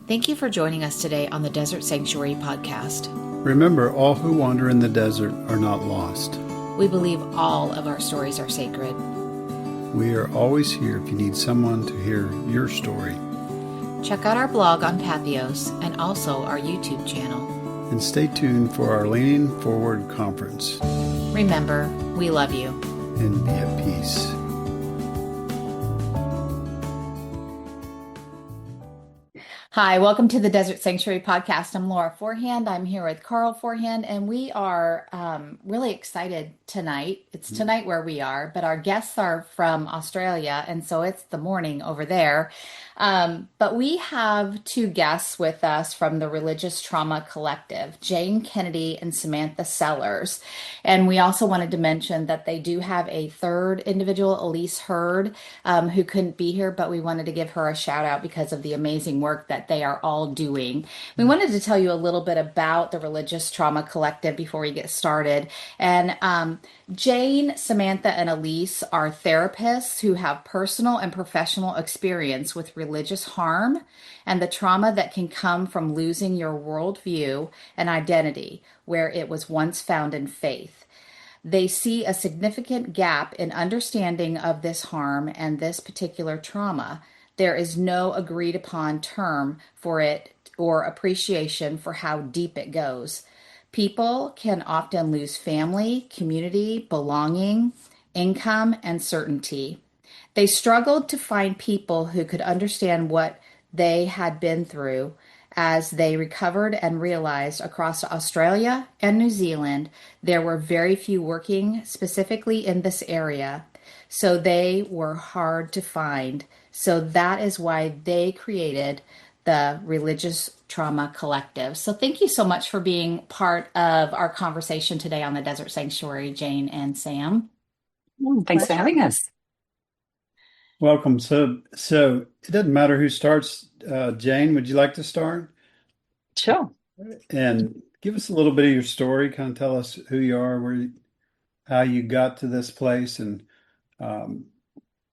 Thank you for joining us today on the Desert Sanctuary podcast. Remember, all who wander in the desert are not lost. We believe all of our stories are sacred. We are always here if you need someone to hear your story. Check out our blog on Pathos and also our YouTube channel. And stay tuned for our Leaning Forward conference. Remember, we love you. And be at peace. Hi, welcome to the Desert Sanctuary podcast. I'm Laura Forehand. I'm here with Carl Forehand, and we are really excited tonight. It's tonight where we are, but our guests are from Australia, and so it's the morning over there. But we have two guests with us from the Religious Trauma Collective, Jane Kennedy and Samantha Sellers. And we also wanted to mention that they do have a third individual, Elise Hurd, who couldn't be here, but we wanted to give her a shout out because of the amazing work that they are all doing. We wanted to tell you a little bit about the Religious Trauma Collective before we get started. And Jane, Samantha, and Elise are therapists who have personal and professional experience with religious harm and the trauma that can come from losing your worldview and identity where it was once found in faith. They see a significant gap in understanding of this harm and this particular trauma. There is no agreed upon term for it or appreciation for how deep it goes. People can often lose family, community, belonging, income, and certainty. They struggled to find people who could understand what they had been through as they recovered and realized across Australia and New Zealand there were very few working specifically in this area. So they were hard to find. So that is why they created the Religious Trauma Collective. So thank you so much for being part of our conversation today on the Desert Sanctuary, Jane and Sam. Thanks for having us. Welcome. So it doesn't matter who starts. Jane, would you like to start? Sure. And give us a little bit of your story. Kind of tell us who you are, how you got to this place. And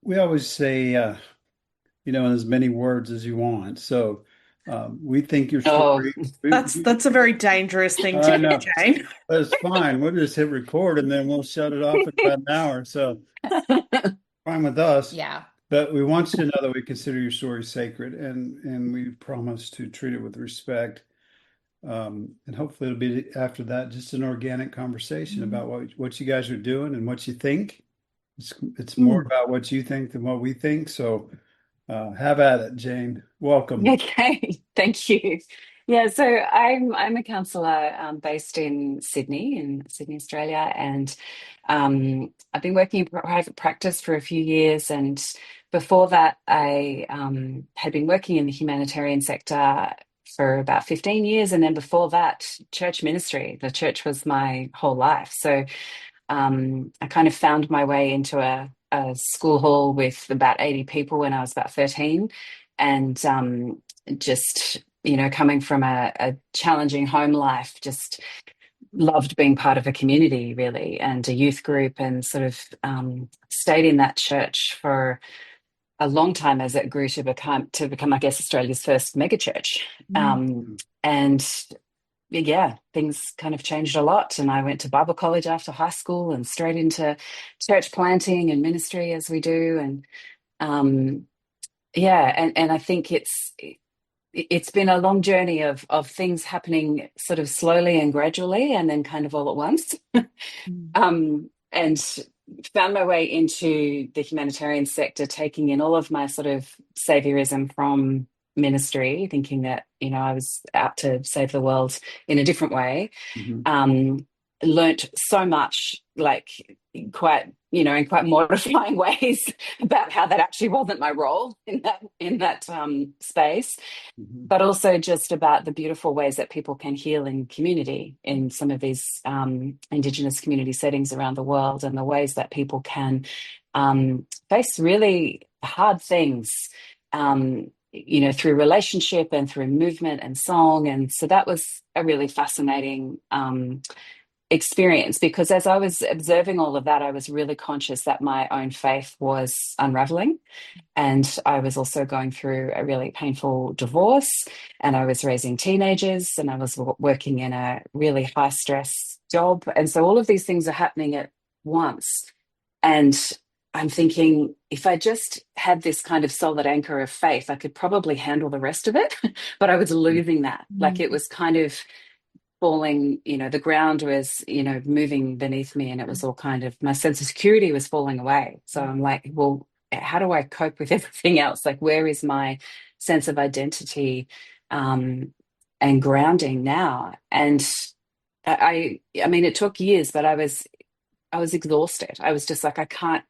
we always say, in as many words as you want. So we think your story. That's a very dangerous thing to do, Jane. But it's fine. We'll just hit record and then we'll shut it off in about an hour. So fine with us. Yeah. But we want you to know that we consider your story sacred, and we promise to treat it with respect. And hopefully it'll be after that just an organic conversation about what you guys are doing and what you think. It's more about what you think than what we think. So have at it, Jane. Welcome. Okay, thank you. Yeah, so I'm a counsellor based in Sydney, Australia, and I've been working in private practice for a few years. And before that, I had been working in the humanitarian sector for about 15 years, and then before that, church ministry. The church was my whole life. So I kind of found my way into a school hall with about 80 people when I was about 13, and just coming from a challenging home life, just loved being part of a community really, and a youth group, and sort of stayed in that church for a long time as it grew to become I guess Australia's first mega church. And yeah, things kind of changed a lot, and I went to Bible college after high school and straight into church planting and ministry as we do. And and I think it's been a long journey of things happening sort of slowly and gradually, and then kind of all at once. And found my way into the humanitarian sector, taking in all of my sort of saviorism from ministry, thinking that I was out to save the world in a different way. Learnt so much, like quite in quite mortifying ways, about how that actually wasn't my role in that space, but also just about the beautiful ways that people can heal in community in some of these Indigenous community settings around the world, and the ways that people can face really hard things through relationship and through movement and song. And so that was a really fascinating experience, because as I was observing all of that, I was really conscious that my own faith was unraveling. And I was also going through a really painful divorce, and I was raising teenagers, and I was working in a really high stress job. And so all of these things are happening at once. And I'm thinking, if I just had this kind of solid anchor of faith, I could probably handle the rest of it. But I was losing that. Like, it was kind of falling, the ground was, moving beneath me, and it was all kind of, my sense of security was falling away. So I'm like, well, how do I cope with everything else? Like, where is my sense of identity and grounding now? And I mean, it took years, but I was exhausted. I was just like, I can't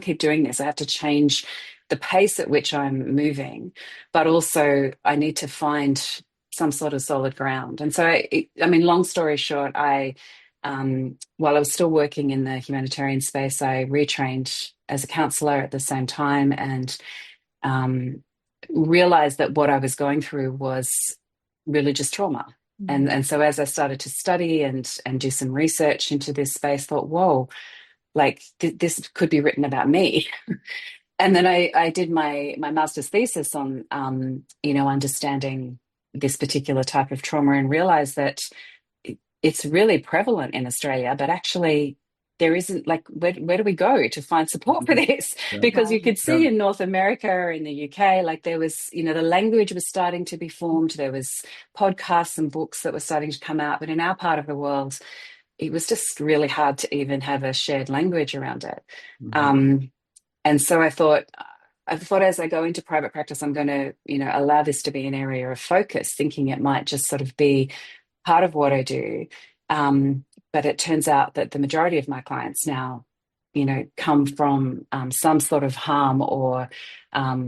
keep doing this. I have to change the pace at which I'm moving, but also I need to find some sort of solid ground. And so, I mean, long story short, while I was still working in the humanitarian space, I retrained as a counselor at the same time, and realized that what I was going through was religious trauma. And so as I started to study and do some research into this space, thought, whoa, like this could be written about me. And then I did my master's thesis on understanding this particular type of trauma, and realized that it's really prevalent in Australia, but actually there isn't, like, where do we go to find support for this? Yeah. Because you could see in North America, in the UK, like there was, the language was starting to be formed. There was podcasts and books that were starting to come out, but in our part of the world, it was just really hard to even have a shared language around it. And so I thought as I go into private practice, I'm going to, allow this to be an area of focus, thinking it might just sort of be part of what I do. But it turns out that the majority of my clients now, come from some sort of harm, or, a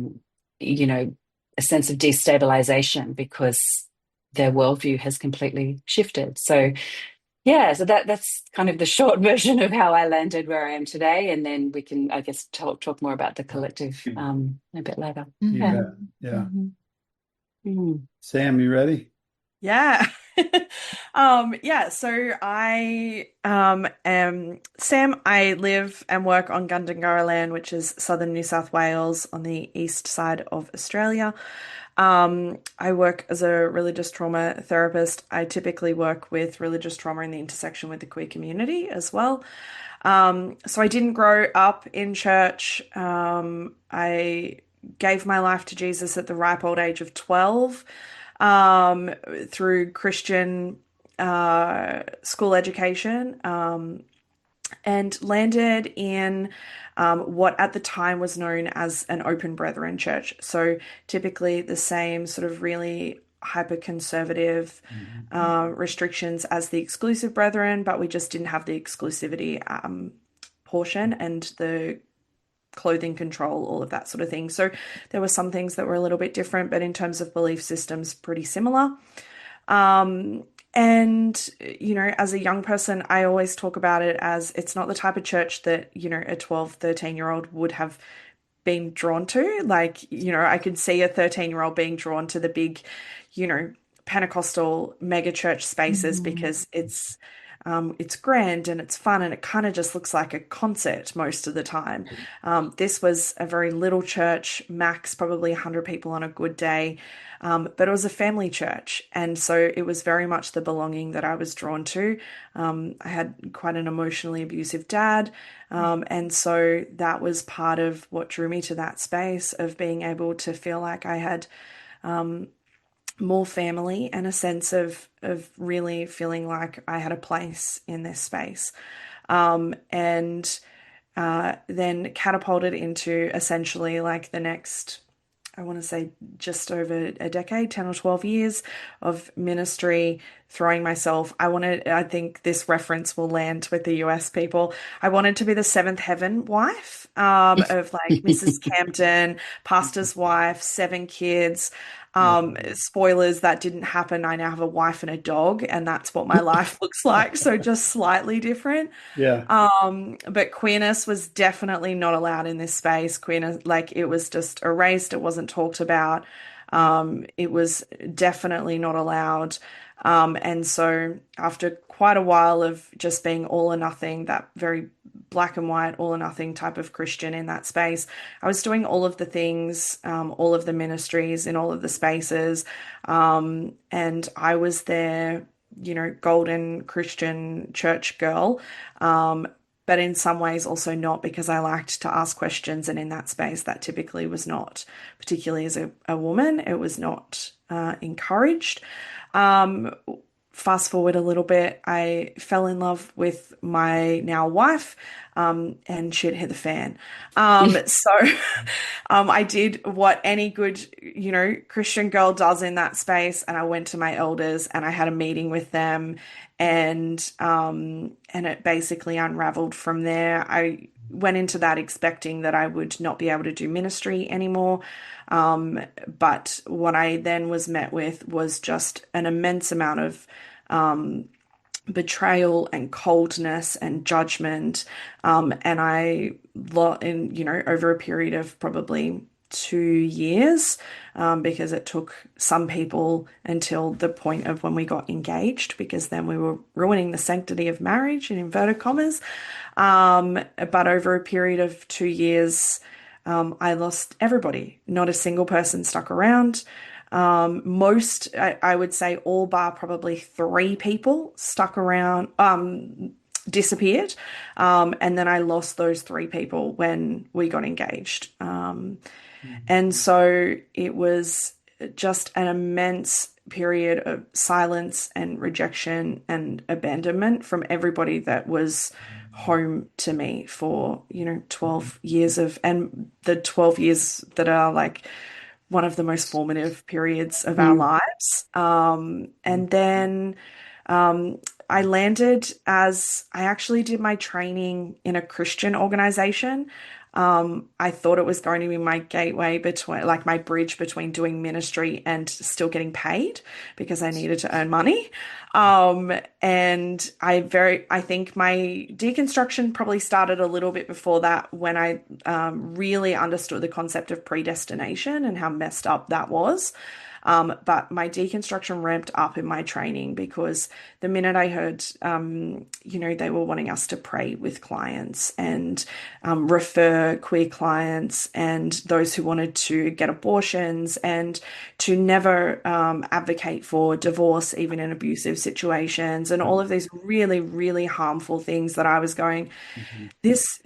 sense of destabilization, because their worldview has completely shifted. So yeah, so that's kind of the short version of how I landed where I am today, and then we can, I guess, talk more about the collective a bit later. Yeah. Sam, you ready? Yeah. Yeah, so I am Sam. I live and work on Gundungurra land, which is southern New South Wales on the east side of Australia. I work as a religious trauma therapist. I typically work with religious trauma in the intersection with the queer community as well. So I didn't grow up in church. I gave my life to Jesus at the ripe old age of 12, through Christian school education, and landed in what at the time was known as an open brethren church. So typically the same sort of really hyper conservative restrictions as the exclusive brethren, but we just didn't have the exclusivity portion and the clothing control, all of that sort of thing. So there were some things that were a little bit different, but in terms of belief systems, pretty similar. And, as a young person, I always talk about it as it's not the type of church that, a 12, 13-year-old would have been drawn to. Like, I could see a 13-year-old being drawn to the big, Pentecostal mega church spaces because it's grand and it's fun and it kind of just looks like a concert most of the time. This was a very little church, max probably 100 people on a good day, but it was a family church. And so it was very much the belonging that I was drawn to. I had quite an emotionally abusive dad. And so that was part of what drew me to that space of being able to feel like I had more family and a sense of really feeling like I had a place in this space. And then catapulted into essentially like the next, I want to say just over a decade, 10 or 12 years of ministry, throwing myself. I think this reference will land with the US people. I wanted to be the seventh heaven wife, of like Mrs. Campton, pastor's wife, 7 kids. Spoilers, that didn't happen. I now have a wife and a dog, and that's what my life looks like. So just slightly different. Yeah. But queerness was definitely not allowed in this space. Queerness, like it was just erased. It wasn't talked about. It was definitely not allowed. And so after quite a while of just being all or nothing, that very black and white, all or nothing type of Christian in that space, I was doing all of the things, all of the ministries in all of the spaces. And I was there, golden Christian church girl. But in some ways also not, because I liked to ask questions. And in that space, that typically was not, particularly as a woman, it was not encouraged. Um, Fast forward a little bit, I fell in love with my now wife, and shit hit the fan. So I did what any good, Christian girl does in that space, and I went to my elders and I had a meeting with them, and it basically unraveled from there. I went into that expecting that I would not be able to do ministry anymore. But what I then was met with was just an immense amount of betrayal and coldness and judgment. And over a period of probably 2 years, because it took some people until the point of when we got engaged, because then we were ruining the sanctity of marriage in inverted commas. But over a period of 2 years, I lost everybody. Not a single person stuck around. I would say all bar probably 3 people stuck around, disappeared. And then I lost those 3 people when we got engaged. And so it was just an immense period of silence and rejection and abandonment from everybody that was home to me for, 12 years and the 12 years that are like one of the most formative periods of our lives. And then I landed as I actually did my training in a Christian organization. I thought it was going to be my gateway between, like my bridge between doing ministry and still getting paid, because I needed to earn money. And I think my deconstruction probably started a little bit before that, when I really understood the concept of predestination and how messed up that was. But my deconstruction ramped up in my training, because the minute I heard, they were wanting us to pray with clients and refer queer clients and those who wanted to get abortions, and to never advocate for divorce, even in abusive situations, and all of these really, really harmful things, that I was going, this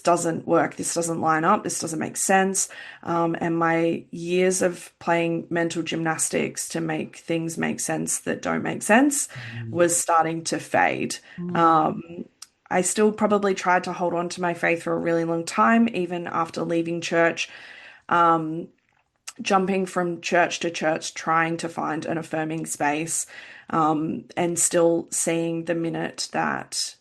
doesn't work. This doesn't line up. This doesn't make sense. And my years of playing mental gymnastics to make things make sense that don't make sense was starting to fade. I still probably tried to hold on to my faith for a really long time, even after leaving church, jumping from church to church, trying to find an affirming space, and still seeing the minute that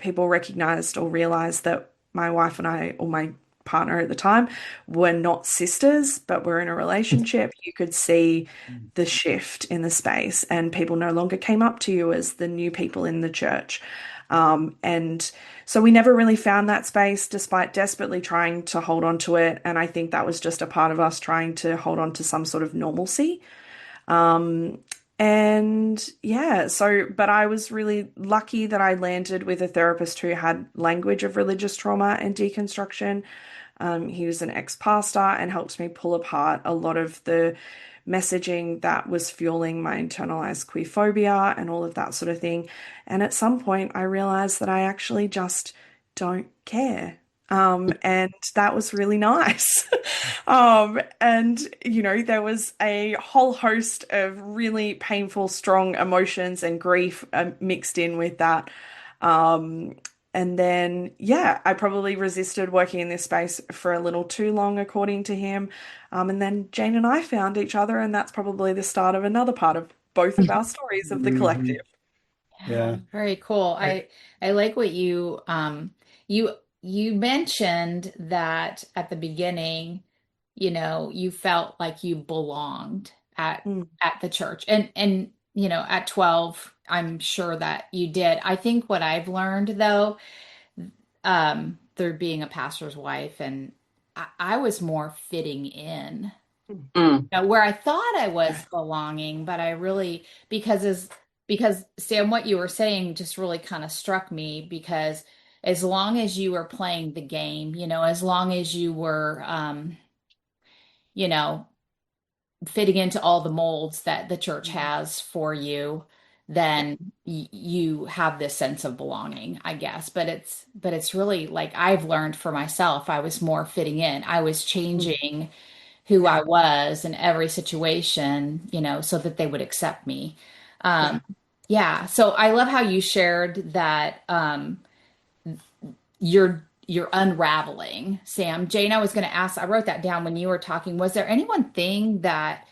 people recognized or realized that my wife and I, or my partner at the time, were not sisters, but were in a relationship, you could see the shift in the space, and people no longer came up to you as the new people in the church. And so we never really found that space, despite desperately trying to hold on to it. And I think that was just a part of us trying to hold on to some sort of normalcy. And yeah, but I was really lucky that I landed with a therapist who had language of religious trauma and deconstruction. He was an ex-pastor and helped me pull apart a lot of the messaging that was fueling my internalized queer phobia and all of that sort of thing. And at some point, I realized that I actually just don't care. And that was really nice. And, there was a whole host of really painful, strong emotions and grief mixed in with that. And then, yeah, I probably resisted working in this space for a little too long, according to him. And then Jane and I found each other, and that's probably the start of another part of both of our stories of the Mhm. collective. Yeah, Yeah. very cool. I, I like what you you mentioned that at the beginning, you felt like you belonged Mm, at the church. And at 12, I'm sure that you did. I think what I've learned though, through being a pastor's wife, and I was more fitting in Mm. Where I thought I was belonging, but I really because Sam, what you were saying just really kind of struck me because as long as you were playing the game, as long as you were you know, fitting into all the molds that the church has for you, then you have this sense of belonging, I guess. But it's really like I've learned for myself, I was more fitting in. I was changing who Yeah. I was in every situation, so that they would accept me. Yeah. Yeah. So I love how you shared that you're unraveling, Sam. Jane, I was going to ask, I wrote that down when you were talking. Was there any one thing that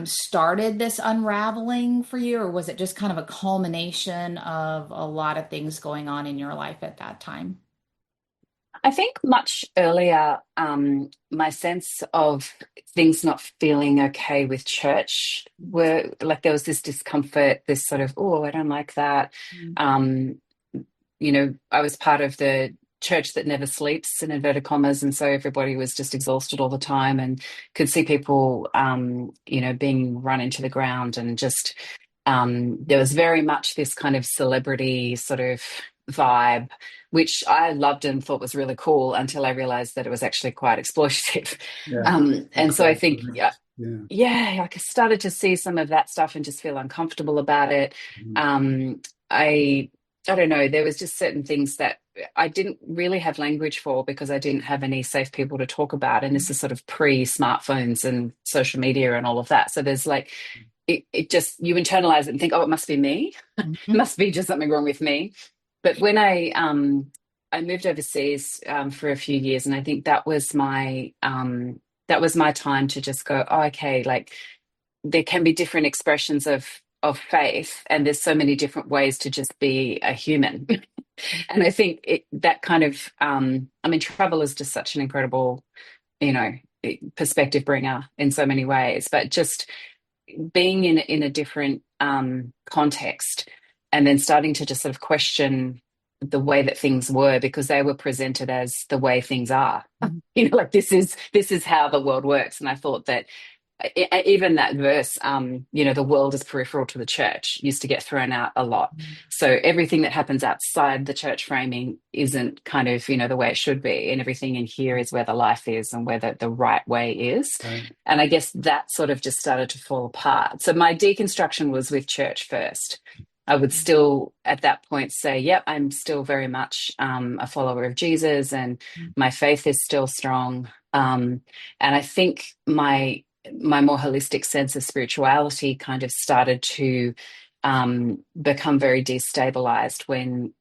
started this unraveling for you, or was it just kind of a culmination of a lot of things going on in your life at that time? I think much earlier, my sense of things not feeling okay with church were like there was this discomfort, this sort of, oh, I don't like that. Um, I was part of the church that never sleeps, in inverted commas, and so everybody was just exhausted all the time and could see people, being run into the ground and just there was very much this kind of celebrity sort of vibe, which I loved and thought was really cool until I realized that it was actually quite exploitative. Yeah. And so I think, yeah, Yeah. yeah, like I started to see some of that stuff and just feel uncomfortable about it. Mhm. I I don't know, there was just certain things that I didn't really have language for because I didn't have any safe people to talk about. And this is sort of pre-smartphones and social media and all of that. So there's like it just you internalize it and think, oh, it must be me. It Mhm. must be just something wrong with me. But when I moved overseas for a few years, and I think that was my time to just go, oh, okay, like there can be different expressions of faith, and there's so many different ways to just be a human. And I think that kind of I mean, travel is just such an incredible, you know, perspective bringer in so many ways, but just being in a different context and then starting to just sort of question the way that things were because they were presented as the way things are. Like this is how the world works. And I thought that even that verse, the world is peripheral to the church, used to get thrown out a lot. So everything that happens outside the church framing isn't kind of, the way it should be. And everything in here is where the life is and where the right way is. Right. And I guess that sort of just started to fall apart. So my deconstruction was with church first. I would still at that point say, yep, I'm still very much a follower of Jesus and my faith is still strong. And I think my more holistic sense of spirituality kind of started to become very destabilized when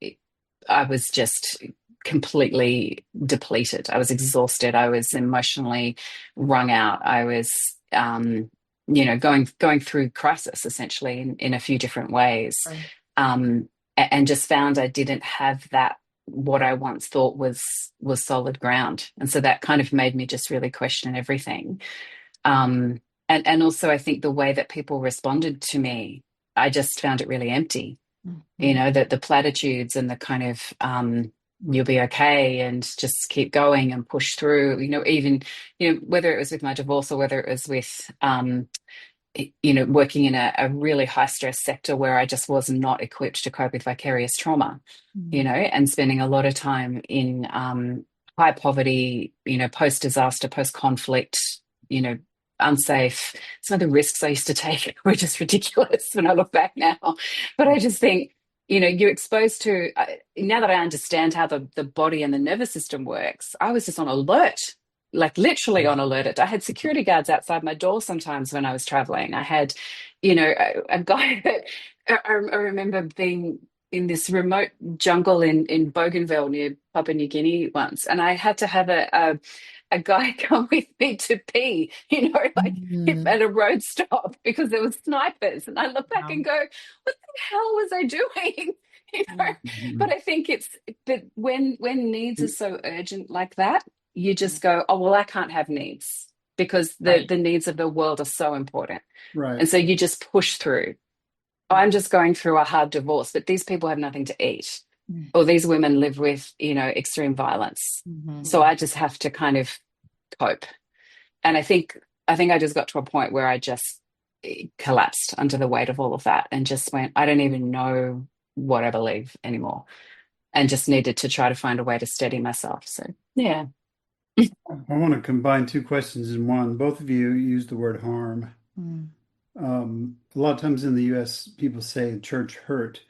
I was just completely depleted. I was exhausted. I was emotionally wrung out. I was, going through crisis essentially in a few different ways, Right. and just found I didn't have that what I once thought was solid ground, and so that kind of made me just really question everything. Um, and also, I think the way that people responded to me, I just found it really empty. Mhm. That the platitudes and the kind of you'll be okay and just keep going and push through. Even whether it was with my divorce or whether it was with working in a really high stress sector where I just was not equipped to cope with vicarious trauma. Mhm. And spending a lot of time in high poverty, post disaster, post conflict, you know, unsafe. Some of the risks I used to take were just ridiculous when I look back now. But I just think, you're exposed to, now that I understand how the body and the nervous system works, I was just on alert, like literally on alert. I had security guards outside my door sometimes when I was traveling. I had, a guy that I remember being in this remote jungle in Bougainville near Papua New Guinea once, and I had to have a guy come with me to pee, like Mhm. at a road stop because there were snipers. And I look back Wow. and go, what the hell was I doing? You know, Mhm. but I think it's that when needs are so urgent like that, you just go, oh well, I can't have needs because the Right. the needs of the world are so important. Right. And so you just push through. I'm just going through a hard divorce, but these people have nothing to eat. Or these women live with, extreme violence. Mhm. So I just have to kind of cope. And I think I think I just got to a point where I just collapsed under the weight of all of that and just went, I don't even know what I believe anymore, and just needed to try to find a way to steady myself. So, yeah. I want to combine two questions in one. Both of you used the word harm. Mm. A lot of times in the US, people say church hurt,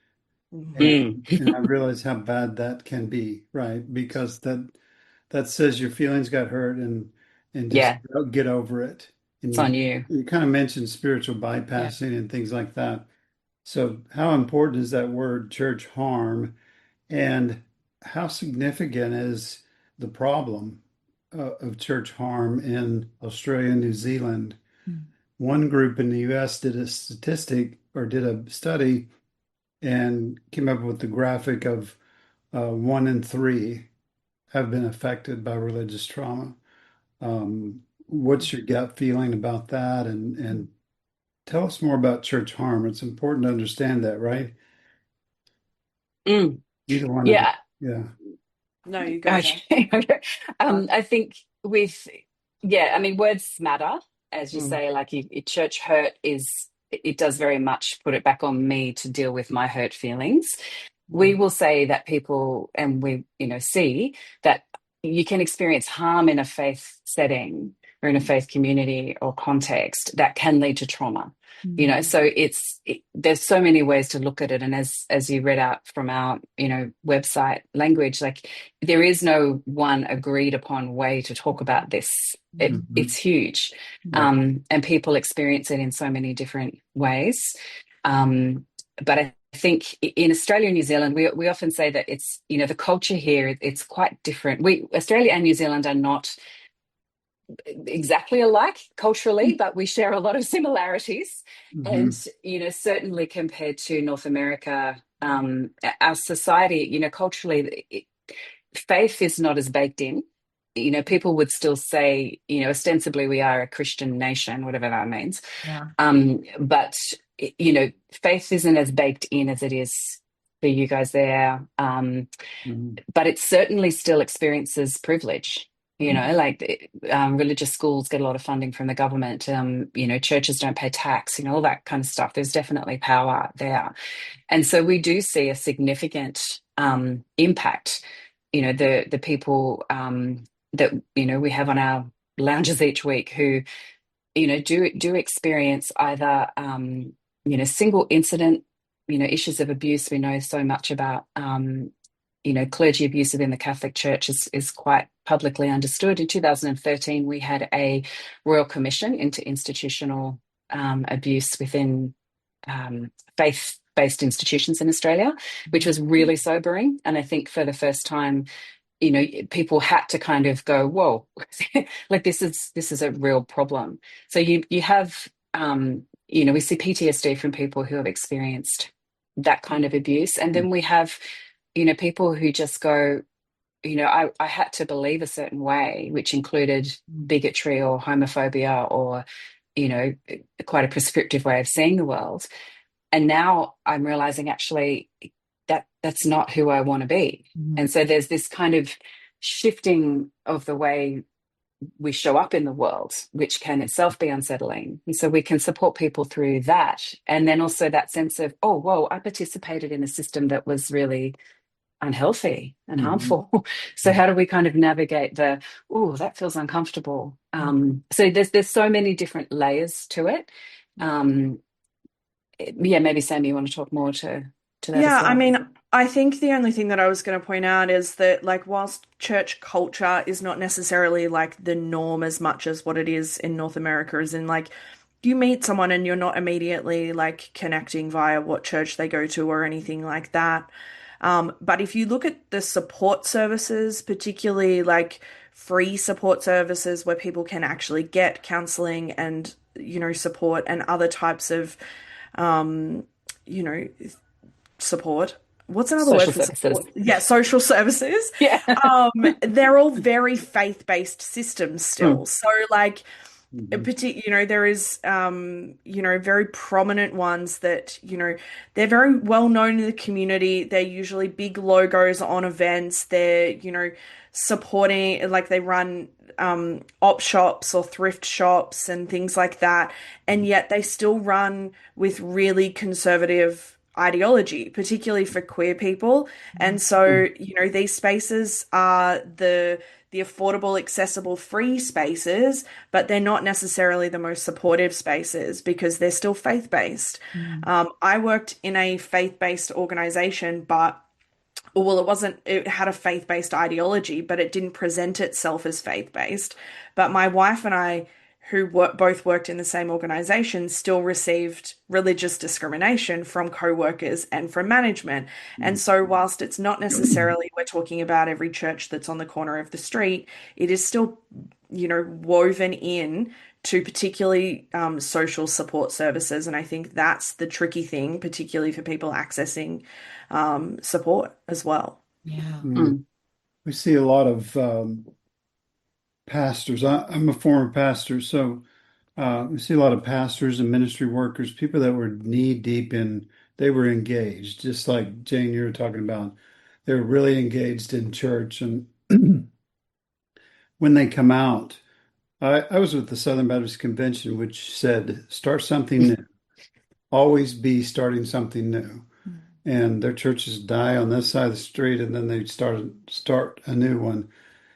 Mm. and I realize how bad that can be, right? Because that says your feelings got hurt, and just Yeah, get over it. And it's on you. you kind of mentioned spiritual Yeah. bypassing and things like that. So how important is that word church harm, and how significant is the problem of church harm in Australia and New Zealand? Mm. One group in the US did a statistic or did a study and came up with the graphic of 1 in 3 have been affected by religious trauma. What's your gut feeling about that? And tell us more about church harm. It's important to understand that, right? Mm. Either one of you. Yeah. Yeah. No, you go, Jen. Okay. Okay. Uh, I think yeah, I mean, words matter, as you Mm, say, like church hurt it does very much put it back on me to deal with my hurt feelings. We mm, will say that people, and we, see that you can experience harm in a faith setting or in a faith community or context that can lead to trauma. Mm. So there's so many ways to look at it. And as you read out from our, website language, like there is no one agreed upon way to talk about this. mhm. It's huge. Yep. And people experience it in so many different ways. But I think in Australia and New Zealand, we often say that it's, the culture here, it's quite different. Australia and New Zealand are not exactly alike culturally, but we share a lot of similarities. And, Mhm. certainly compared to North America, our society, culturally, faith is not as baked in. People would still say, ostensibly we are a Christian nation, whatever that means. Yeah. But faith isn't as baked in as it is for you guys there. Mhm. But it certainly still experiences privilege. Mhm. Like religious schools get a lot of funding from the government. Churches don't pay tax. All that kind of stuff. There's definitely power there, and so we do see a significant impact. The people that we have on our lounges each week who do experience either single incident issues of abuse. We know so much about clergy abuse within the Catholic Church is quite publicly understood. In 2013 we had a royal commission into institutional abuse within faith-based institutions in Australia, which was really sobering. And I think for the first time, people had to kind of go, whoa, like this is a real problem. So you have, we see PTSD from people who have experienced that kind of abuse. And then we have, people who just go, I had to believe a certain way, which included bigotry or homophobia or, quite a prescriptive way of seeing the world. And now I'm realizing actually that's not who I want to be. Mhm. And so there's this kind of shifting of the way we show up in the world, which can itself be unsettling. And so we can support people through that. And then also that sense of, oh, whoa, I participated in a system that was really unhealthy and Mhm. harmful. So how do we kind of navigate that feels uncomfortable. So there's so many different layers to it. Um, yeah, maybe Sammy, you want to talk more to that as Yeah, I well? mean, I think the only thing that I was going to point out is that, like, whilst church culture is not necessarily like the norm as much as what it is in North America, is in like you meet someone and you're not immediately like connecting via what church they go to or anything like that. But if you look at the support services, particularly like free support services where people can actually get counseling and, support and other types of, um, you know, support. What's another word Social for services. support? Yeah, social services. Yeah. They're all very faith-based systems still. Mm, So, like, there is, very prominent ones that, they're very well known in the community. They're usually big logos on events. They're, supporting, like they run op shops or thrift shops and things like that. And yet they still run with really conservative ideology, particularly for queer people. And so, these spaces are the affordable, accessible, free spaces, but they're not necessarily the most supportive spaces because they're still faith-based. I worked in a faith-based organization, but well, it had a faith-based ideology, but it didn't present itself as faith-based. But my wife and I, who both worked in the same organization, still received religious discrimination from co-workers and from management. And so whilst it's not necessarily we're talking about every church that's on the corner of the street, it is still, woven in to particularly social support services. And I think that's the tricky thing, particularly for people accessing support as well. Yeah. We see a lot of pastors. I'm a former pastor, so we see a lot of pastors and ministry workers, people that were knee deep in, they were engaged, just like Jane, you were talking about. They were really engaged in church. And when they come out, I was with the Southern Baptist Convention, which said, start something new, always be starting something new. And their churches die on this side of the street, and then they start a new one.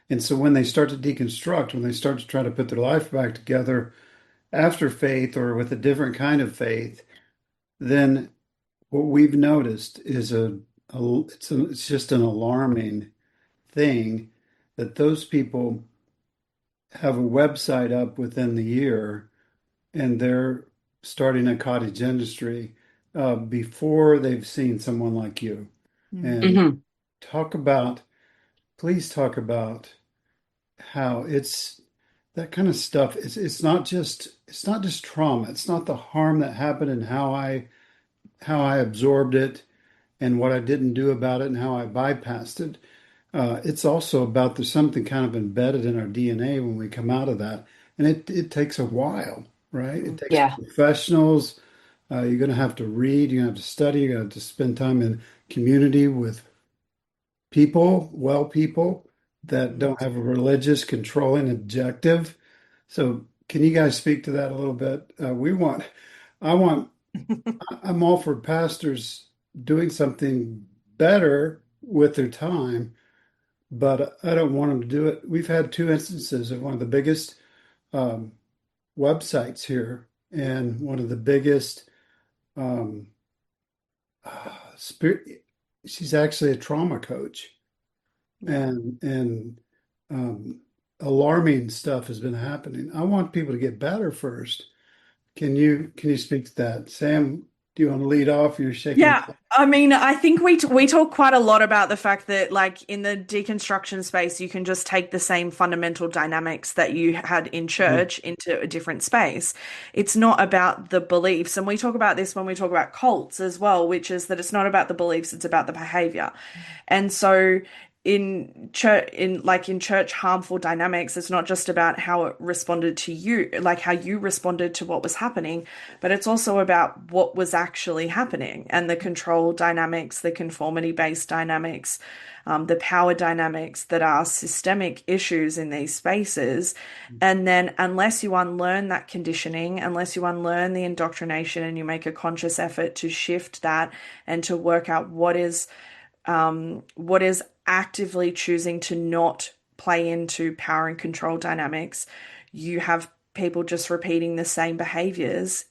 And so when they start to deconstruct, when they start to try to put their life back together after faith or with a different kind of faith, then what we've noticed is it's just an alarming thing that those people have a website up within the year and they're starting a cottage industry before they've seen someone like you. And Mm-hmm. please talk about how it's that kind of stuff. It's not just trauma. It's not the harm that happened and how I absorbed it and what I didn't do about it and how I bypassed it. It's also about there's something kind of embedded in our DNA when we come out of that. And it takes a while, right? It takes Yeah. professionals. You're going to have to read, you're going to have to study, you're going to have to spend time in community with people that don't have a religious controlling objective. So can you guys speak to that a little bit? I want, I'm all for pastors doing something better with their time, but I don't want them to do it. We've had two instances of one of the biggest um, websites here and one of the biggest um, spirit. She's actually a trauma coach, and um, alarming stuff has been happening. I want people to get better first. Can you speak to that, Sam? Do you want to lead off? You're shaking your Yeah, head. I mean, I think we talk quite a lot about the fact that, like, in the deconstruction space, you can just take the same fundamental dynamics that you had in Mhm. church into a different space. It's not about the beliefs, and we talk about this when we talk about cults as well, which is that it's not about the beliefs, it's about the behavior. And so in church harmful dynamics, it's not just about how it responded to you, like how you responded to what was happening, but it's also about what was actually happening and the control dynamics, the conformity based dynamics, the power dynamics that are systemic issues in these spaces. And then, unless you unlearn that conditioning, unless you unlearn the indoctrination and you make a conscious effort to shift that and to work out what is actively choosing to not play into power and control dynamics, you have people just repeating the same behaviors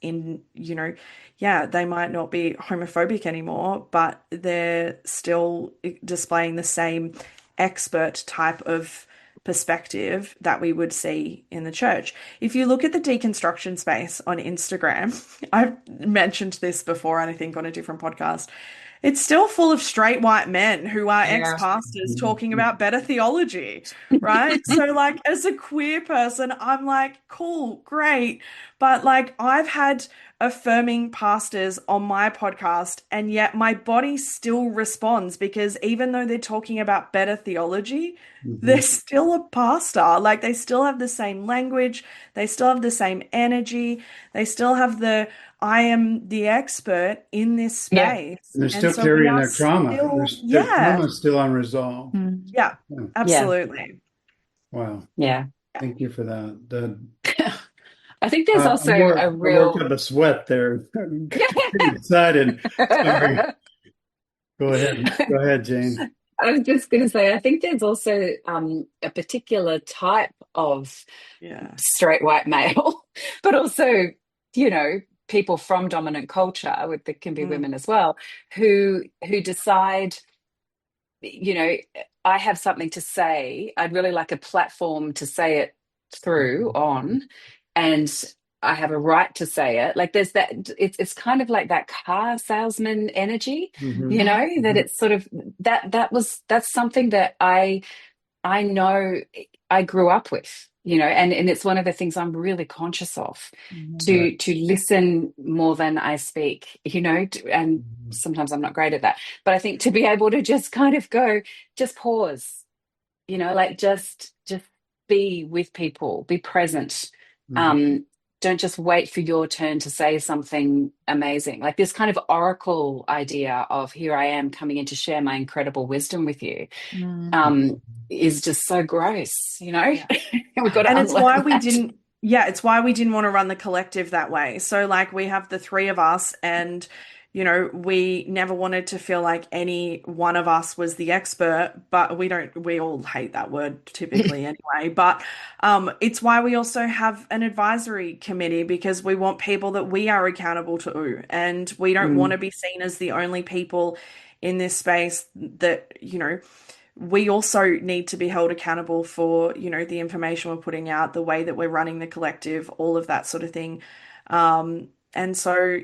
yeah, they might not be homophobic anymore, but they're still displaying the same expert type of perspective that we would see in the church. If you look at the deconstruction space on Instagram, I've mentioned this before, and I think on a different podcast, it's still full of straight white men who are Yeah. ex-pastors talking Mhm. about better theology, right? So like as a queer person, I'm like, cool, great. But like I've had affirming pastors on my podcast, and yet my body still responds because even though they're talking about better theology, they're Mhm. still a pastor. Like they still have the same language, they still have the same energy, they still have the I am the expert in this Yeah. space. And they're And still so we carrying are their trauma. still, Their yeah, trauma is still unresolved. Mm. yeah, Yeah. Yeah. absolutely. Wow. Yeah. Thank you for that. I think there's also a I worked real up a sweat there. I'm getting excited. Sorry. Go ahead. Go ahead, Jane. I was just going to say, I think there's also a particular type of Yeah. straight white male, but also, you know, people from dominant culture, with there can be Mm, women as well, who decide, you know, I have something to say. I'd really like a platform to say it through on, and I have a right to say it. Like there's that, it's kind of like that car salesman energy, Mhm. you know, that Mhm. it's sort of that's something that I know I grew up with, you know, and it's one of the things I'm really conscious of, Mhm. Right. to listen more than I speak, you know, and Mhm. sometimes I'm not great at that. But I think to be able to just kind of go, just pause, you know, like just be with people, be present. Mhm. Um, don't just wait for your turn to say something amazing. Like this kind of oracle idea of here I am coming in to share my incredible wisdom with you, Mm. um, is just so gross, you know? yeah. We've got to And it's why unlearn we that. didn't, yeah, it's why we didn't want to run the collective that way. So, like, we have the three of us, and, you know, we never wanted to feel like any one of us was the expert, but we all hate that word typically anyway. But it's why we also have an advisory committee because we want people that we are accountable to, and we don't want to Mm, be seen as the only people in this space that, you know, we also need to be held accountable for, you know, the information we're putting out, the way that we're running the collective, all of that sort of thing. And so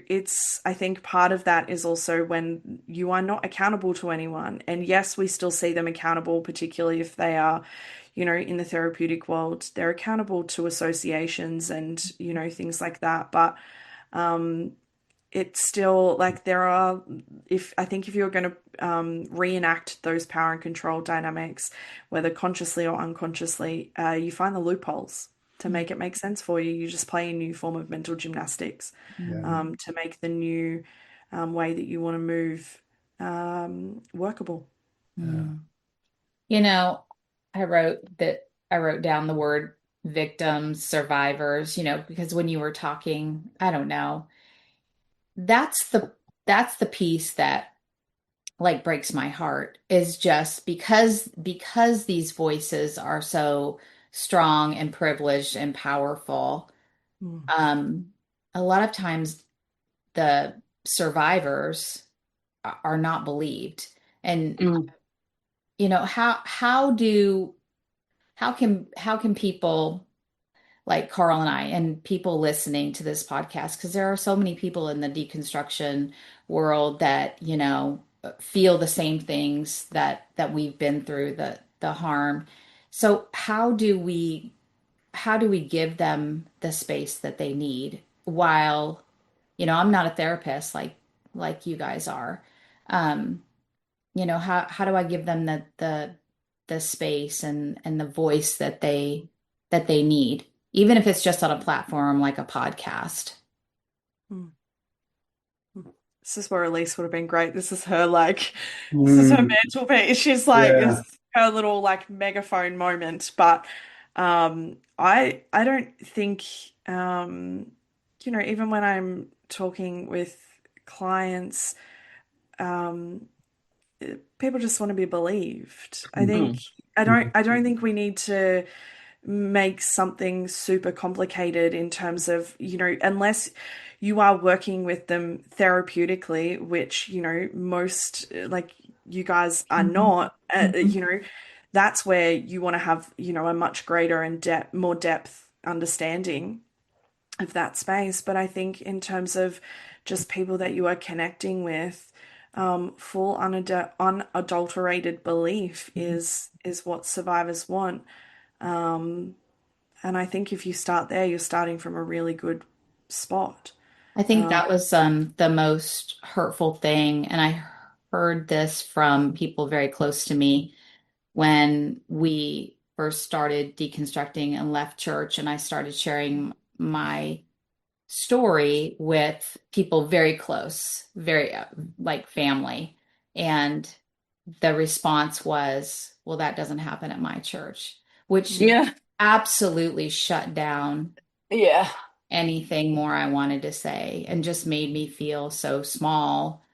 I think part of that is also when you are not accountable to anyone. And yes, we still see them accountable, particularly if they are, you know, in the therapeutic world, they're accountable to associations and, you know, things like that. But um, it's still like there are if I think if you're going to reenact those power and control dynamics, whether consciously or unconsciously, you find the loopholes to make it make sense for you. You just play a new form of mental gymnastics Yeah. Mm. to make the new way that you want to move workable. Yeah. Mm. I wrote down the word victims, survivors, because when you were talking, I don't know, that's the piece that like breaks my heart is just because these voices are so strong and privileged and powerful. Mm, Um, a lot of times the survivors are not believed. And mm, how can people like Carl and I and people listening to this podcast, because there are so many people in the deconstruction world that, feel the same things that we've been through, the harm. So how do we give them the space that they need while, I'm not a therapist like you guys are. Um, how do I give them the space and the voice that they need, even if it's just on a platform like a podcast. mm, mm. This is where Elise would have been great. This is her Mm. mantelpiece. She's like, this Yeah. is her little like megaphone moment. But I don't think even when I'm talking with clients, um, people just want to be believed. I think mm, I don't think we need to make something super complicated in terms of, unless you are working with them therapeutically, which, most like you guys are Mhm. not, Mhm. that's where you want to have, a much greater and more depth understanding of that space. But I think in terms of just people that you are connecting with, full unadulterated belief is what survivors want. And I think if you start there, you're starting from a really good spot. I think that was the most hurtful thing. And I heard this from people very close to me when we first started deconstructing and left church, and I started sharing my story with people very close, very like family. And the response was, well, that doesn't happen at my church, which Yeah. absolutely shut down Yeah. anything more I wanted to say and just made me feel so small.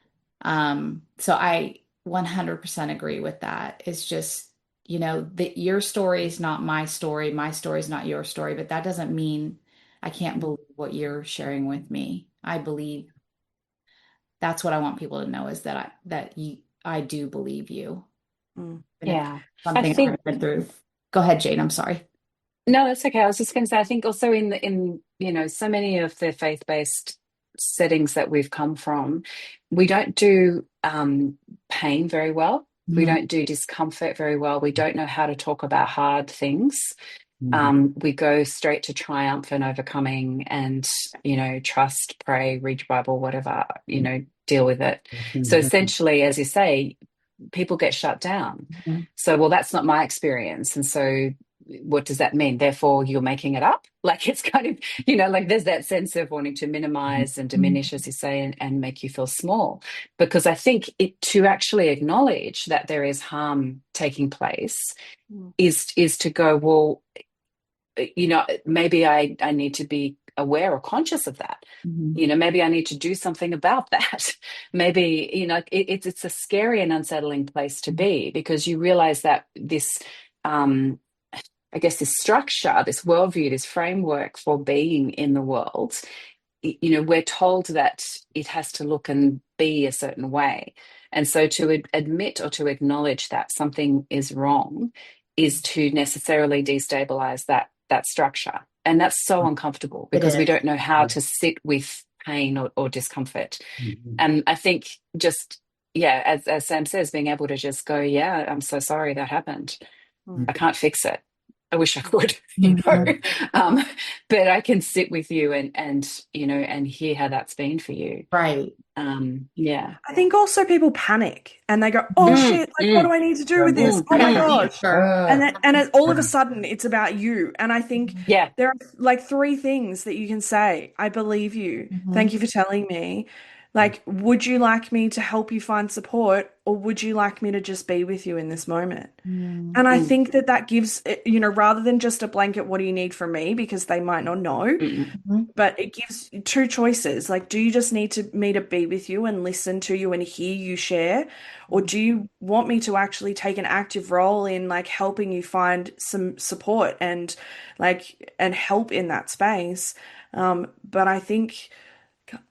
So I 100% agree with that. It's just, that your story is not my story is not your story, but that doesn't mean I can't believe what you're sharing with me. I believe that's what I want people to know is I do believe you. Mm. And if Yeah. I something think I've been through. Go ahead, Jane. I'm sorry. No, that's okay. I was just going to say, I think also in so many of the faith-based settings that we've come from, we don't do pain very well. We Mhm. don't do discomfort very well. We don't know how to talk about hard things. Mhm. We go straight to triumph and overcoming and, trust, pray, read your Bible, whatever, deal with it. So essentially, as you say, people get shut down. Mhm. So, well, that's not my experience. And so, what does that mean? Therefore, you're making it up? Like it's kind of, like there's that sense of wanting to minimize and diminish, as you say, and make you feel small. Because I think to actually acknowledge that there is harm taking place Mm. is to go, well, maybe I need to be aware or conscious of that. Mhm. Maybe I need to do something about that. Maybe, it's a scary and unsettling place to be because you realize that this, I guess, this structure, this worldview, this framework for being in the world, we're told that it has to look and be a certain way. And so to admit or to acknowledge that something is wrong is to necessarily destabilize that structure. And that's so uncomfortable It because we is. don't know how to sit with pain or discomfort. Mhm. And I think just, yeah, as Sam says, being able to just go, yeah, I'm so sorry that happened. Mm. I can't fix it. I wish I could, Mhm. um, but I can sit with you and hear how that's been for you. Right. Yeah. I think also people panic and they go, "Oh Mhm. Mm, shit, like what mm, do I need to do with this? mm, Oh I my got the mm. gosh." answer. All of a sudden it's about you. And I think Yeah. there are like three things that you can say. I believe you. Thank Mhm. you for telling me. Like, would you like me to help you find support, or would you like me to just be with you in this moment? Mhm. And I Mm, think that gives, rather than just a blanket, what do you need from me? Because they might not know, mm, Mhm. but it gives two choices. Like, do you just need me to be with you and listen to you and hear you share? Or do you want me to actually take an active role in like helping you find some support and help in that space? But I think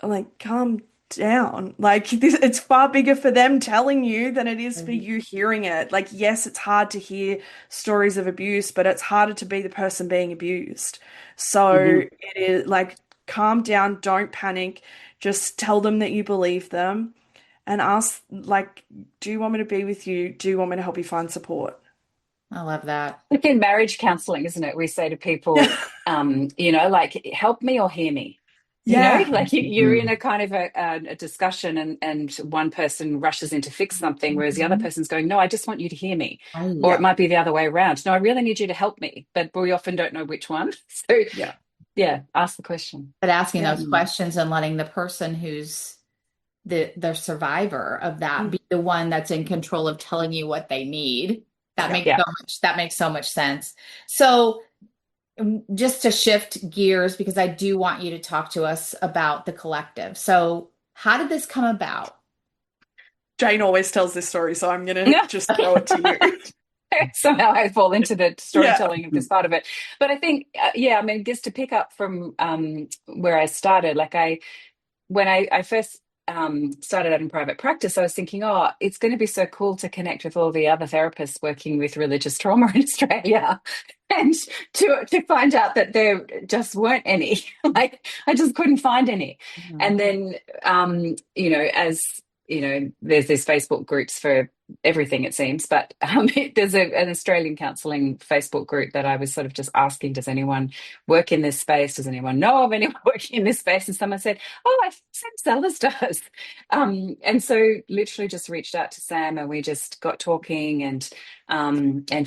like calm down. Like this, it's far bigger for them telling you than it is for Right. you hearing it. Like, yes, it's hard to hear stories of abuse, but it's harder to be the person being abused. So mhm. it is like calm down, don't panic, just tell them that you believe them and ask like, do you want me to be with you? Do you want me to help you find support? I love that. Like in marriage counseling, isn't it? We say to people, Yeah. like, help me or hear me. Yeah. Like you're in a kind of a discussion and one person rushes in to fix something, whereas the other Mhm. person's going, no, I just want you to hear me. Or Right. it might be the other way around. No, I really need you to help me, but we often don't know which one. So Yeah. yeah, ask the question. But asking Yeah. those Mm. questions and letting the person who's the survivor of that Mm. be the one that's in control of telling you what they need. Yeah. Yeah. That makes so much sense. So just to shift gears, because I do want you to talk to us about the collective. So how did this come about? Jane always tells this story, so I'm gonna just throw it to you. Somehow I fall into the Yeah. storytelling of this part of it. But I think, yeah, I mean, just to pick up from where I started, like when I first started out in private practice, I was thinking, oh, it's going to be so cool to connect with all the other therapists working with religious trauma in Australia, and to find out that there just weren't any. Like I just couldn't find any. Mhm. And then, as there's these Facebook groups for everything, it seems, but there's an Australian counselling Facebook group that I was sort of just asking, does anyone work in this space? Does anyone know of anyone working in this space? And someone said, oh, I think Sam Sellers does. And so literally just reached out to Sam, and we just got talking, and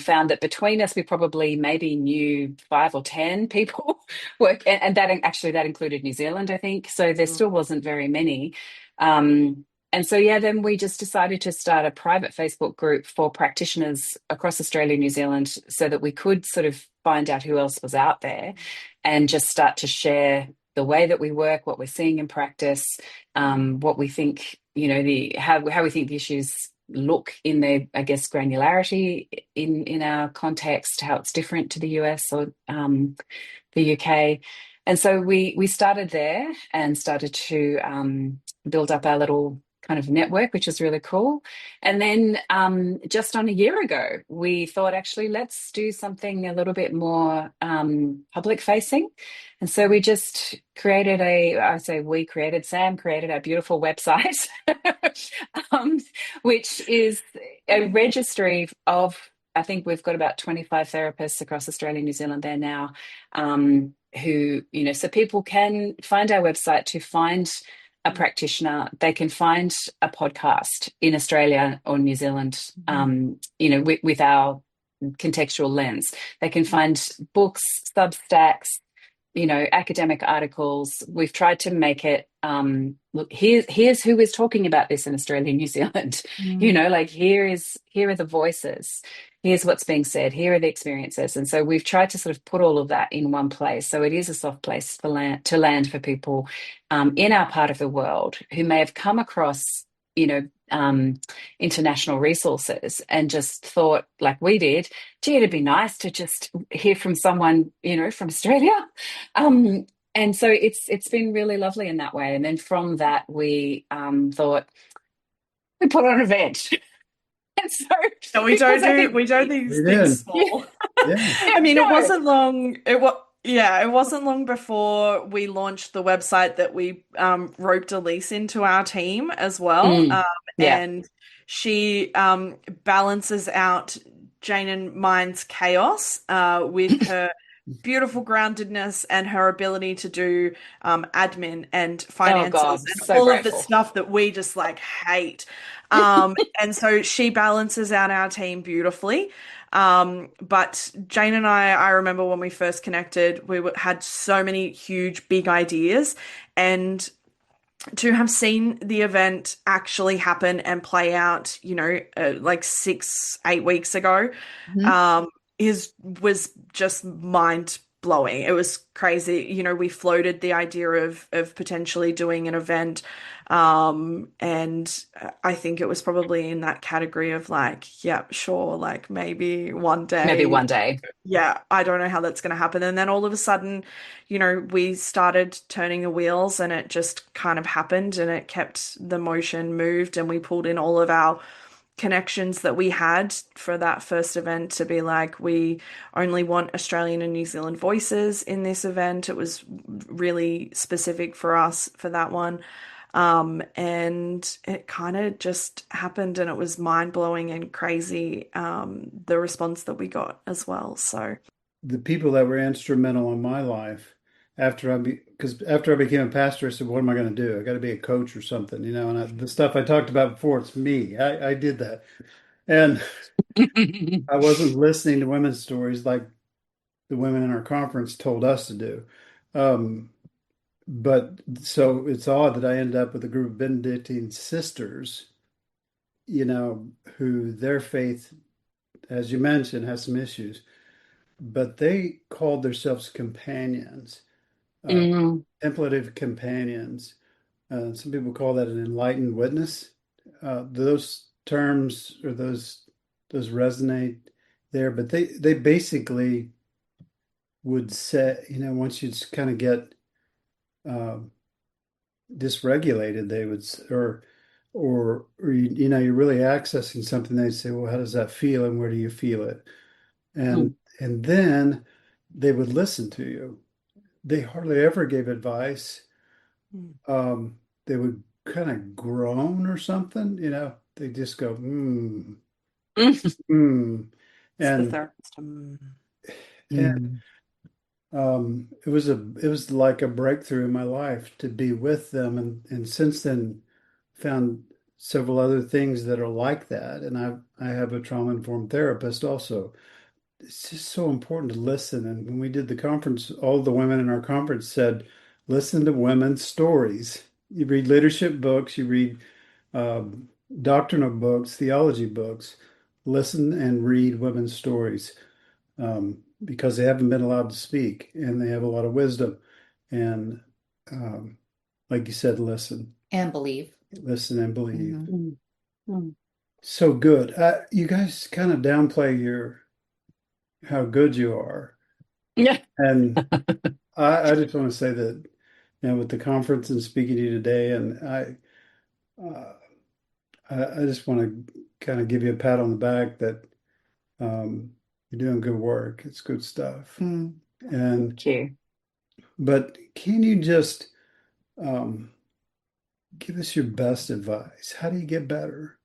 found that between us, we probably maybe knew 5 or 10 people work, and that included New Zealand, I think. So there still wasn't very many. And so, yeah, then we just decided to start a private Facebook group for practitioners across Australia and New Zealand so that we could sort of find out who else was out there and just start to share the way that we work, what we're seeing in practice, what we think, how we think the issues look in their, I guess, granularity in our context, how it's different to the US or the UK. And so we started there and started to build up our little kind of network, which is really cool. And then just on a year ago, we thought, actually, let's do something a little bit more public facing. And so we just created Sam created a beautiful website, which is a registry of, I think we've got about 25 therapists across Australia and New Zealand there now, who, so people can find our website to find a practitioner. They can find a podcast in Australia or New Zealand, with our contextual lens. They can find books, Substacks, academic articles. We've tried to make it, look, here's who is talking about this in Australia and New Zealand. Like here are the voices. Here's what's being said. Here are the experiences. And so we've tried to sort of put all of that in one place. So it is a soft place to land for people in our part of the world who may have come across, international resources and just thought, like we did, gee, it'd be nice to just hear from someone, from Australia. And so it's been really lovely in that way. And then from that, we thought we put on an event. And so No, we don't do these things small. Yeah. I mean, it wasn't long. It wasn't long before we launched the website that we roped Elise into our team as well. And she balances out Jane and mine's chaos with her beautiful groundedness and her ability to do admin and finances and so all grateful. of the stuff that we just like hate. And so she balances out our team beautifully. But Jane and I remember when we first connected, we had so many huge, big ideas, and to have seen the event actually happen and play out, like 6-8 weeks ago, was just mind blowing. It was crazy. We floated the idea of potentially doing an event. And I think it was probably in that category of like, yeah, sure, like maybe one day. Maybe one day. Yeah, I don't know how that's going to happen. And then all of a sudden, we started turning the wheels and it just kind of happened, and it kept the motion moved, and we pulled in all of our connections that we had for that first event to be like, we only want Australian and New Zealand voices in this event. It was really specific for us for that one. And it kind of just happened, and it was mind-blowing and crazy, the response that we got as well. So the people that were instrumental in my life after I became a pastor, I said, what am I going to do? I got to be a coach or something, and the stuff I talked about before, it's me. I did that. And I wasn't listening to women's stories like the women in our conference told us to do. But so it's odd that I ended up with a group of Benedictine sisters, who their faith, as you mentioned, has some issues, but they called themselves companions, contemplative companions. Some people call that an enlightened witness. Those terms or those resonate there, but they basically would say, once you just kind of get dysregulated, they would, or you're really accessing something. They'd say, well, how does that feel, and where do you feel it? And then they would listen to you. They hardly ever gave advice. They would kind of groan or something, they just go, Mm. mm. It's the And, therapist. and Mm. it was like a breakthrough in my life to be with them. And since then found several other things that are like that. And I have a trauma-informed therapist also. It's just so important to listen. And when we did the conference, all the women in our conference said, listen to women's stories. You read leadership books, you read um, doctrinal books, theology books, listen and read women's stories because they haven't been allowed to speak and they have a lot of wisdom. And like you said, And believe. listen and believe. Hmm. Mm. Mm. So good. You guys kind of downplay how good you are. Yeah. And I just want to say that, with the conference and speaking to you today, and uh, I just want to kind of give you a pat on the back that um, you're doing good work. It's good stuff. Mm. And Thank you. but can you just um, give us your best advice? How do you get better?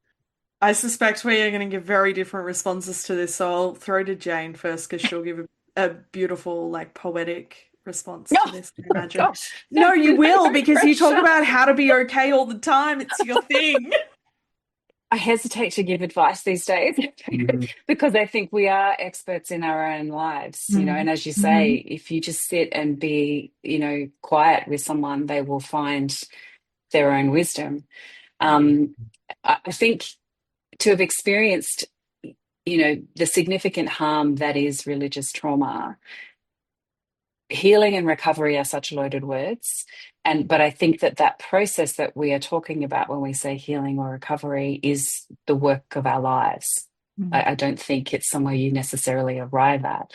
I suspect we are going to give very different responses to this, so I'll throw to Jane first because she'll give a beautiful, like, poetic response to Oh, this, I imagine. gosh. No, you will, No because you talk pressure. about how to be okay all the time. It's your thing. I hesitate to give advice these days Mhm. because I think we are experts in our own lives, Hmm. and as you say, Hmm. if you just sit and be, quiet with someone, they will find their own wisdom. Um, I think to have experienced, the significant harm that is religious trauma, healing and recovery are such loaded words. But I think that process that we are talking about when we say healing or recovery is the work of our lives. I don't think it's somewhere you necessarily arrive at.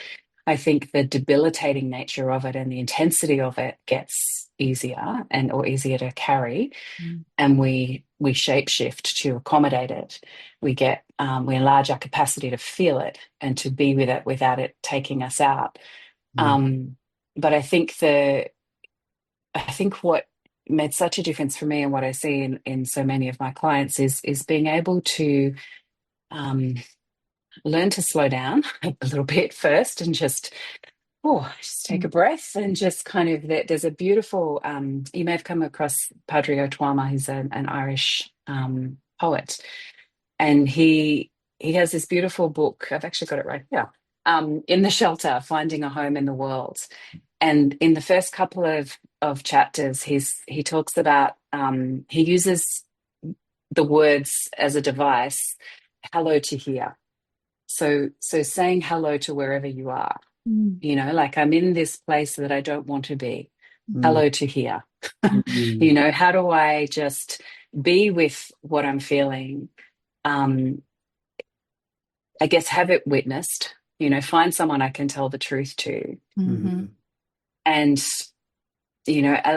I think the debilitating nature of it and the intensity of it gets easier or easier to carry, and we shapeshift to accommodate it. We enlarge our capacity to feel it and to be with it without it taking us out. Mhm. um, but I think what made such a difference for me and what I see in so many of my clients is being able to um, learn to slow down a little bit first and just take a breath and just kind of there's a beautiful you may have come across Padre Otwama. He's an Irish poet, and he has this beautiful book. I've actually got it right here. In the Shelter, Finding a Home in the World. And in the first couple of chapters, he talks about he uses the words as a device, hello to here. So saying hello to wherever you are, like I'm in this place that I don't want to be. Mhm. Hello to here. Mhm. How do I just be with what I'm feeling? Um, I guess have it witnessed, find someone I can tell the truth to, Hmm. Mhm. and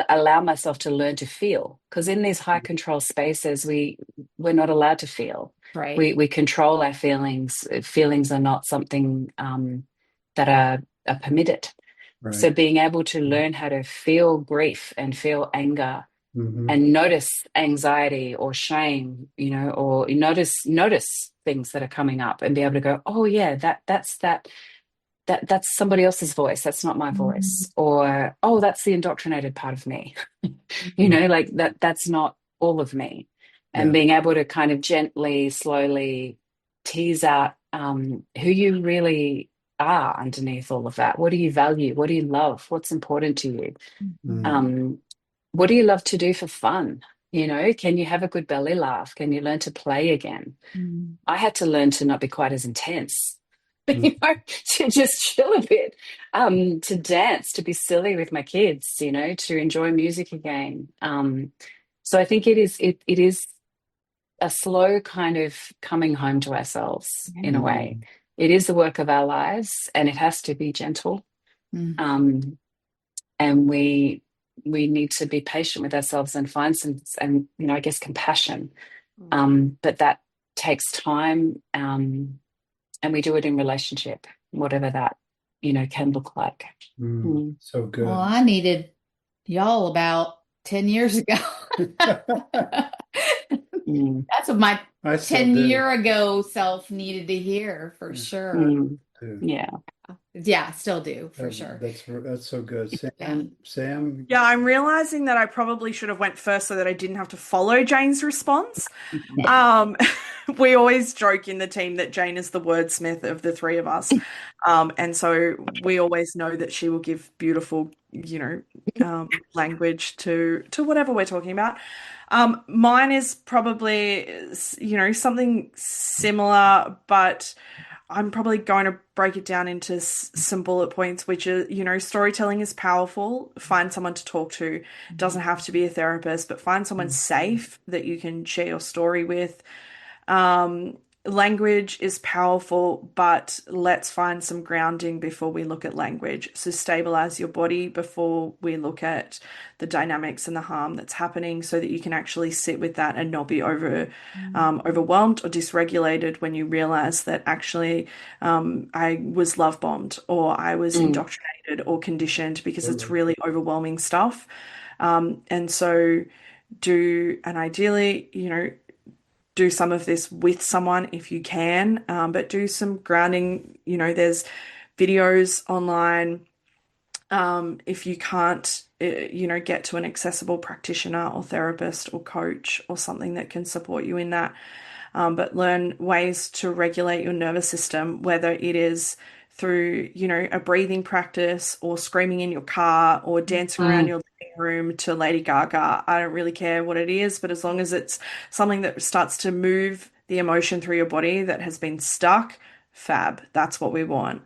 allow myself to learn to feel, because in these high control spaces we're not allowed to feel. Right. We control our feelings are not something that are permitted. So Right. being able to learn how to feel grief and feel anger Mhm. and notice anxiety or shame, or notice things that are coming up and be able to go, oh yeah, that's somebody else's voice. That's not my voice. Or, oh, that's the indoctrinated part of me. Like that's not all of me. And Yeah. being able to kind of gently, slowly tease out who you really are underneath all of that. What do you value? What do you love? What's important to you? Mm. Um, what do you love to do for fun? Can you have a good belly laugh? Can you learn to play again? I had to learn to not be quite as intense, Mm. to just chill a bit, to dance, to be silly with my kids, to enjoy music again. So I think it is a slow kind of coming home to ourselves in a way. Mm. It is the work of our lives, and it has to be gentle. Mm. Um, and we need to be patient with ourselves and find some, and I guess compassion. But that takes time. And we do it in relationship, whatever that can look like. Mm. Mm. So Well, good. I needed y'all about 10 years ago. Mm, That's what my I still 10 do. year ago self needed to hear for Yeah, sure. mm, do. yeah. Yeah, still do for sure. That's so good. Yeah. Sam, Yeah, I'm realizing that I probably should have went first so that I didn't have to follow Jane's response. Um, we always joke in the team that Jane is the wordsmith of the three of us. And so we always know that she will give beautiful, language to whatever we're talking about. Mine is probably, something similar, but I'm probably going to break it down into some bullet points, which are, storytelling is powerful. Find someone to talk to. Doesn't have to be a therapist, but find someone safe that you can share your story with. Um, Language is powerful, but let's find some grounding before we look at language. So stabilize your body before we look at the dynamics and the harm that's happening so that you can actually sit with that and not be overwhelmed or dysregulated when you realize that actually I was love bombed or I was Mm, indoctrinated or conditioned because it's totally. really overwhelming stuff. And so and ideally, do some of this with someone if you can, but do some grounding. There's videos online. If you can't, get to an accessible practitioner or therapist or coach or something that can support you in that. But learn ways to regulate your nervous system, whether it is through, a breathing practice or screaming in your car or dancing around mm, your living room to Lady Gaga. I don't really care what it is, but as long as it's something that starts to move the emotion through your body that has been stuck, fab. That's what we want.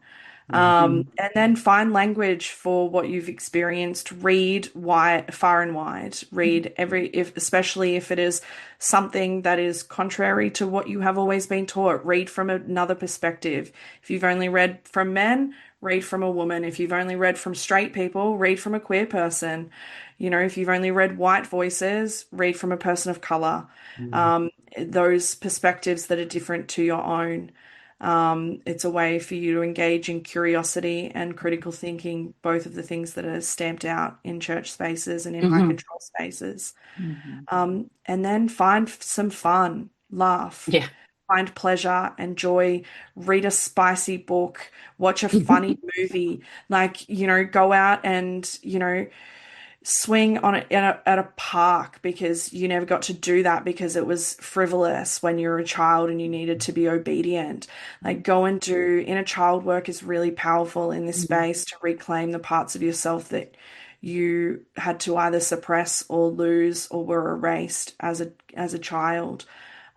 Yeah. And then find language for what you've experienced. Read wide, far and wide. Read especially if it is something that is contrary to what you have always been taught. Read from another perspective. If you've only read from men, read from a woman. If you've only read from straight people, read from a queer person. If you've only read white voices, read from a person of color. Mm. Um, those perspectives that are different to your own. It's a way for you to engage in curiosity and critical thinking, both of the things that are stamped out in church spaces and in high mhm. control spaces. Mhm. And then find some fun, laugh, Yeah. find pleasure and joy, read a spicy book, watch a funny movie, like, go out and, swing on it at a park because you never got to do that because it was frivolous when you were a child and you needed to be obedient. Like go and do inner child work is really powerful in this space to reclaim the parts of yourself that you had to either suppress or lose or were erased as a child.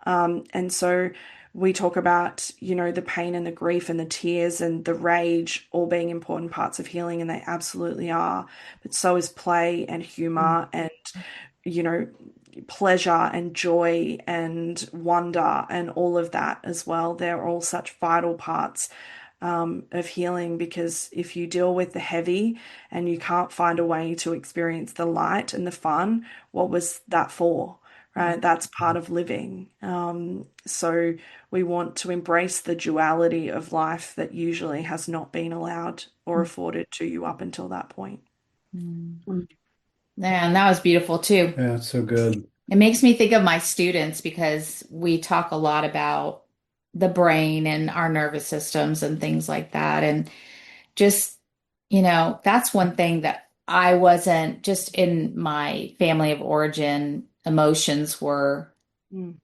And so we talk about, the pain and the grief and the tears and the rage all being important parts of healing, and they absolutely are. But so is play and humor and, you know, pleasure and joy and wonder and all of that as well. They're all such vital parts of healing because if you deal with the heavy and you can't find a way to experience the light and the fun, what was that for? Right? That's part of living. So we want to embrace the duality of life that usually has not been allowed or afforded to you up until that point. Mm. Mm, Yeah, and that was beautiful too. Yeah, it's so good. It makes me think of my students because we talk a lot about the brain and our nervous systems and things like that. And just, that's one thing that I wasn't just in my family of origin, emotions were. Mm.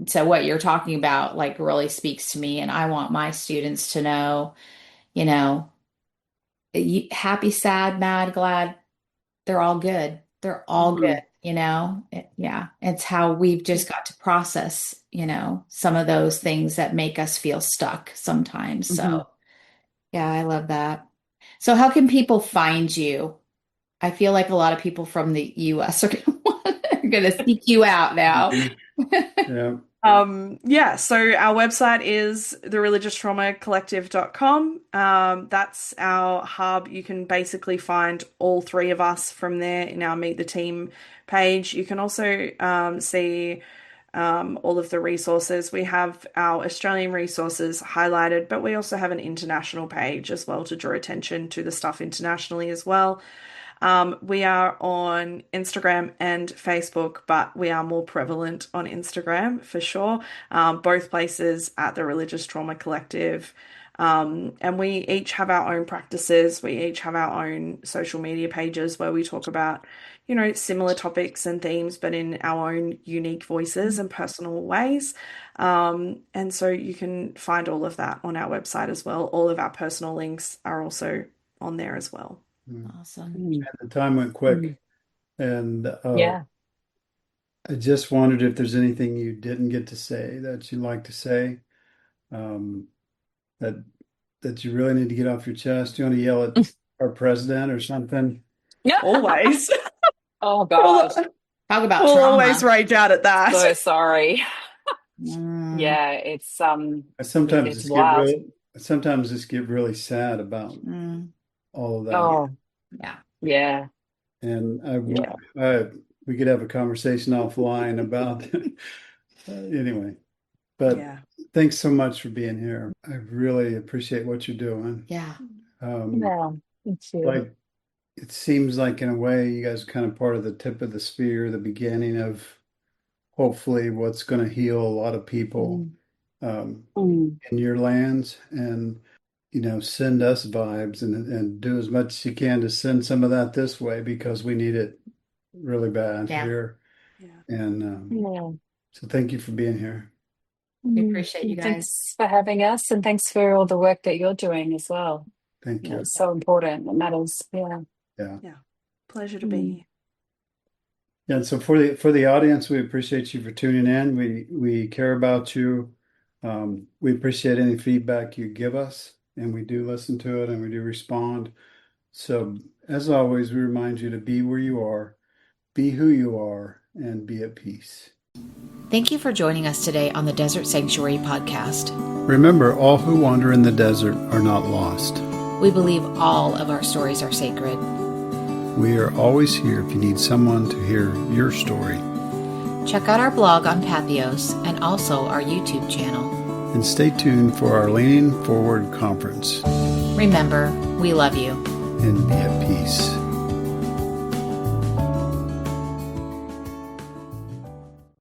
So what you're talking about like really speaks to me. And I want my students to know, you know, happy, sad, mad, glad, they're all good. They're all good, mm, Yeah, it's how we've just got to process, some of those things that make us feel stuck sometimes. mhm. So, yeah, I love that. So, how can people find you? I feel like a lot of people from the US are going to seek you out now. Mhm. Yeah. Yeah, so our website is thereligiostraumacollective.com. That's our hub. You can basically find all three of us from there in our Meet the Team page. You can also see all of the resources. We have our Australian resources highlighted, but we also have an international page as well to draw attention to the stuff internationally as well. We are on Instagram and Facebook, but we are more prevalent on Instagram for sure. Both places at the Religious Trauma Collective. And we each have our own practices. We each have our own social media pages where we talk about, similar topics and themes, but in our own unique voices and personal ways. And so you can find all of that on our website as well. All of our personal links are also on there as well. Awesome. Mm. The time went quick, and Yeah. I just wondered if there's anything you didn't get to say that you'd like to say, um, that you really need to get off your chest. Do you want to yell at our president or something? Always. Oh We'll, gosh, Talk about we'll trauma. always rage out at that. so sorry. Mm, Yeah, it's I sometimes it's just get wild. really sad about mm, all of that. Oh, yeah. yeah, And yeah. we could have a conversation offline about anyway. But Yeah. thanks so much for being here. I really appreciate what you're doing. Yeah. Yeah, thank you. Like it seems like in a way you guys are kind of part of the tip of the spear, the beginning of hopefully what's going to heal a lot of people Mm. in your lands, and send us vibes and do as much as you can to send some of that this way because we need it really bad Yeah. here. Yeah. And Yeah. so thank you for being here. We appreciate you guys. Thanks for having us, and thanks for all the work that you're doing as well. Thank you. It's so important. It matters. Yeah. Yeah. Pleasure to be here. Yeah, and so for the audience, we appreciate you for tuning in. We care about you. We appreciate any feedback you give us, and we do listen to it and we do respond. So as always, we remind you to be where you are, be who you are, and be at peace. Thank you for joining us today on the Desert Sanctuary podcast. Remember, all who wander in the desert are not lost. We believe all of our stories are sacred. We are always here if you need someone to hear your story. Check out our blog on Pathos and also our YouTube channel. And stay tuned for our Leaning Forward conference. Remember, we love you. And be at peace.